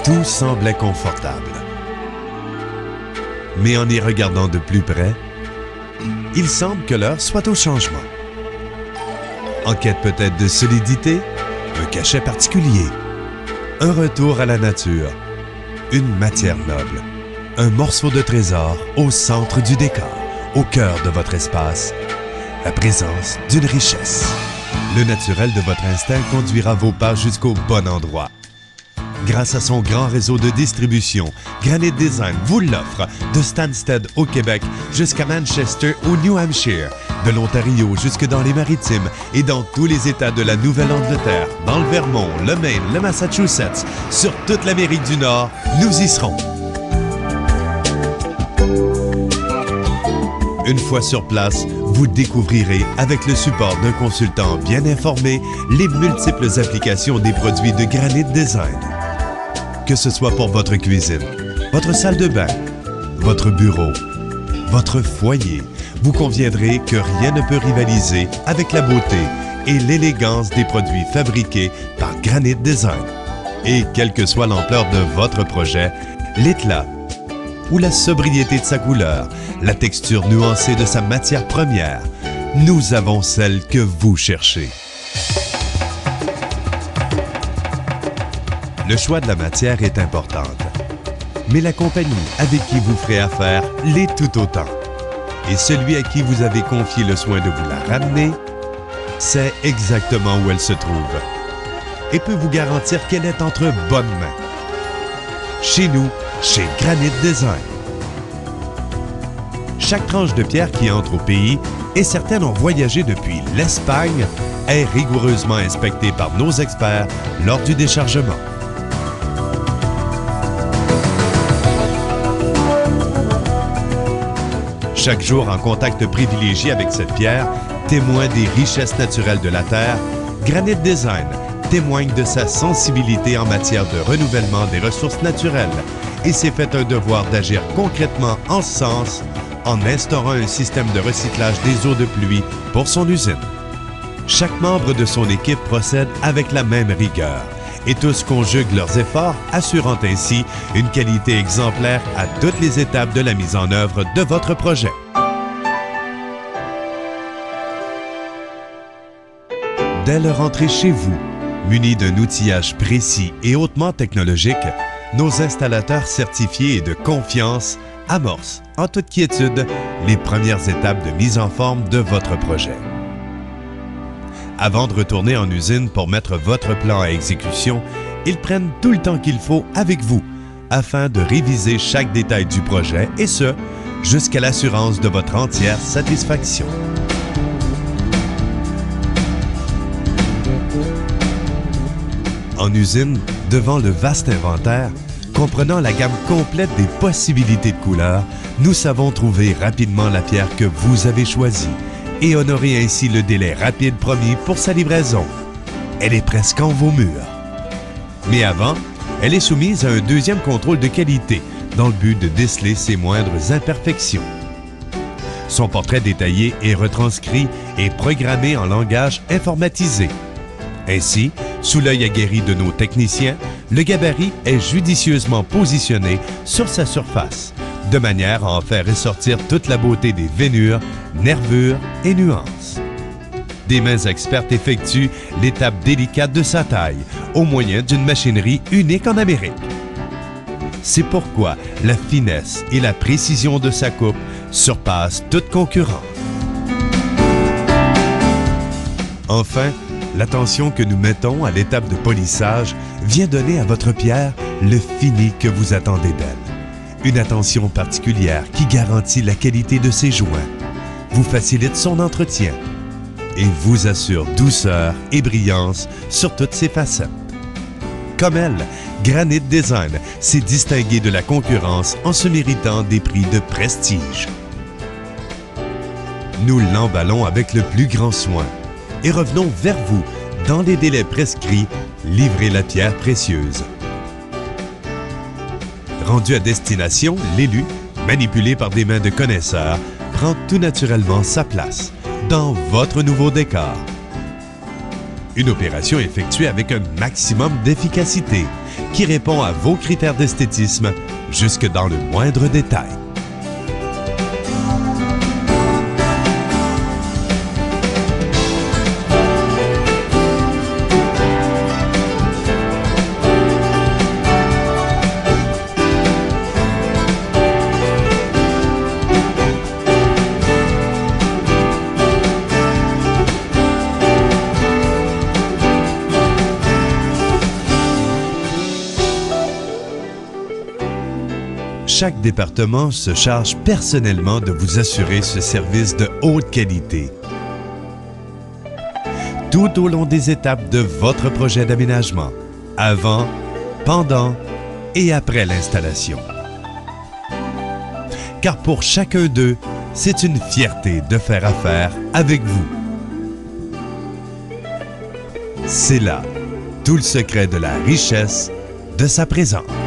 Tout semblait confortable. Mais en y regardant de plus près, il semble que l'heure soit au changement. En quête peut-être de solidité, un cachet particulier, un retour à la nature, une matière noble, un morceau de trésor au centre du décor, au cœur de votre espace, la présence d'une richesse. Le naturel de votre instinct conduira vos pas jusqu'au bon endroit. Grâce à son grand réseau de distribution, Granite Design vous l'offre de Stansted au Québec jusqu'à Manchester au New Hampshire, de l'Ontario jusque dans les Maritimes et dans tous les États de la Nouvelle-Angleterre, dans le Vermont, le Maine, le Massachusetts, sur toute l'Amérique du Nord, nous y serons. Une fois sur place, vous découvrirez, avec le support d'un consultant bien informé, les multiples applications des produits de Granite Design. Que ce soit pour votre cuisine, votre salle de bain, votre bureau, votre foyer, vous conviendrez que rien ne peut rivaliser avec la beauté et l'élégance des produits fabriqués par Granite Design. Et quelle que soit l'ampleur de votre projet, l'éclat ou la sobriété de sa couleur, la texture nuancée de sa matière première, nous avons celle que vous cherchez. Le choix de la matière est importante, mais la compagnie avec qui vous ferez affaire l'est tout autant. Et celui à qui vous avez confié le soin de vous la ramener sait exactement où elle se trouve et peut vous garantir qu'elle est entre bonnes mains. Chez nous, chez Granite Design. Chaque tranche de pierre qui entre au pays, et certaines ont voyagé depuis l'Espagne, est rigoureusement inspectée par nos experts lors du déchargement. Chaque jour en contact privilégié avec cette pierre, témoin des richesses naturelles de la Terre, Granite Design témoigne de sa sensibilité en matière de renouvellement des ressources naturelles et s'est fait un devoir d'agir concrètement en ce sens en instaurant un système de recyclage des eaux de pluie pour son usine. Chaque membre de son équipe procède avec la même rigueur et tous conjuguent leurs efforts, assurant ainsi une qualité exemplaire à toutes les étapes de la mise en œuvre de votre projet. Dès leur entrée chez vous, munis d'un outillage précis et hautement technologique, nos installateurs certifiés et de confiance amorcent, en toute quiétude, les premières étapes de mise en forme de votre projet. Avant de retourner en usine pour mettre votre plan à exécution, ils prennent tout le temps qu'il faut avec vous afin de réviser chaque détail du projet et ce, jusqu'à l'assurance de votre entière satisfaction. En usine, devant le vaste inventaire, comprenant la gamme complète des possibilités de couleurs, nous savons trouver rapidement la pierre que vous avez choisie et honorer ainsi le délai rapide promis pour sa livraison. Elle est presque en vos murs. Mais avant, elle est soumise à un deuxième contrôle de qualité dans le but de déceler ses moindres imperfections. Son portrait détaillé est retranscrit et programmé en langage informatisé. Ainsi, sous l'œil aguerri de nos techniciens, le gabarit est judicieusement positionné sur sa surface, de manière à en faire ressortir toute la beauté des veinures, nervures et nuances. Des mains expertes effectuent l'étape délicate de sa taille, au moyen d'une machinerie unique en Amérique. C'est pourquoi la finesse et la précision de sa coupe surpassent toute concurrence. Enfin, l'attention que nous mettons à l'étape de polissage vient donner à votre pierre le fini que vous attendez d'elle. Une attention particulière qui garantit la qualité de ses joints, vous facilite son entretien et vous assure douceur et brillance sur toutes ses facettes. Comme elle, Granite Design s'est distingué de la concurrence en se méritant des prix de prestige. Nous l'emballons avec le plus grand soin et revenons vers vous dans les délais prescrits, livrer la pierre précieuse. Rendu à destination, l'élu, manipulé par des mains de connaisseurs, prend tout naturellement sa place dans votre nouveau décor. Une opération effectuée avec un maximum d'efficacité qui répond à vos critères d'esthétisme jusque dans le moindre détail. Chaque département se charge personnellement de vous assurer ce service de haute qualité. Tout au long des étapes de votre projet d'aménagement, avant, pendant et après l'installation. Car pour chacun d'eux, c'est une fierté de faire affaire avec vous. C'est là tout le secret de la richesse de sa présence.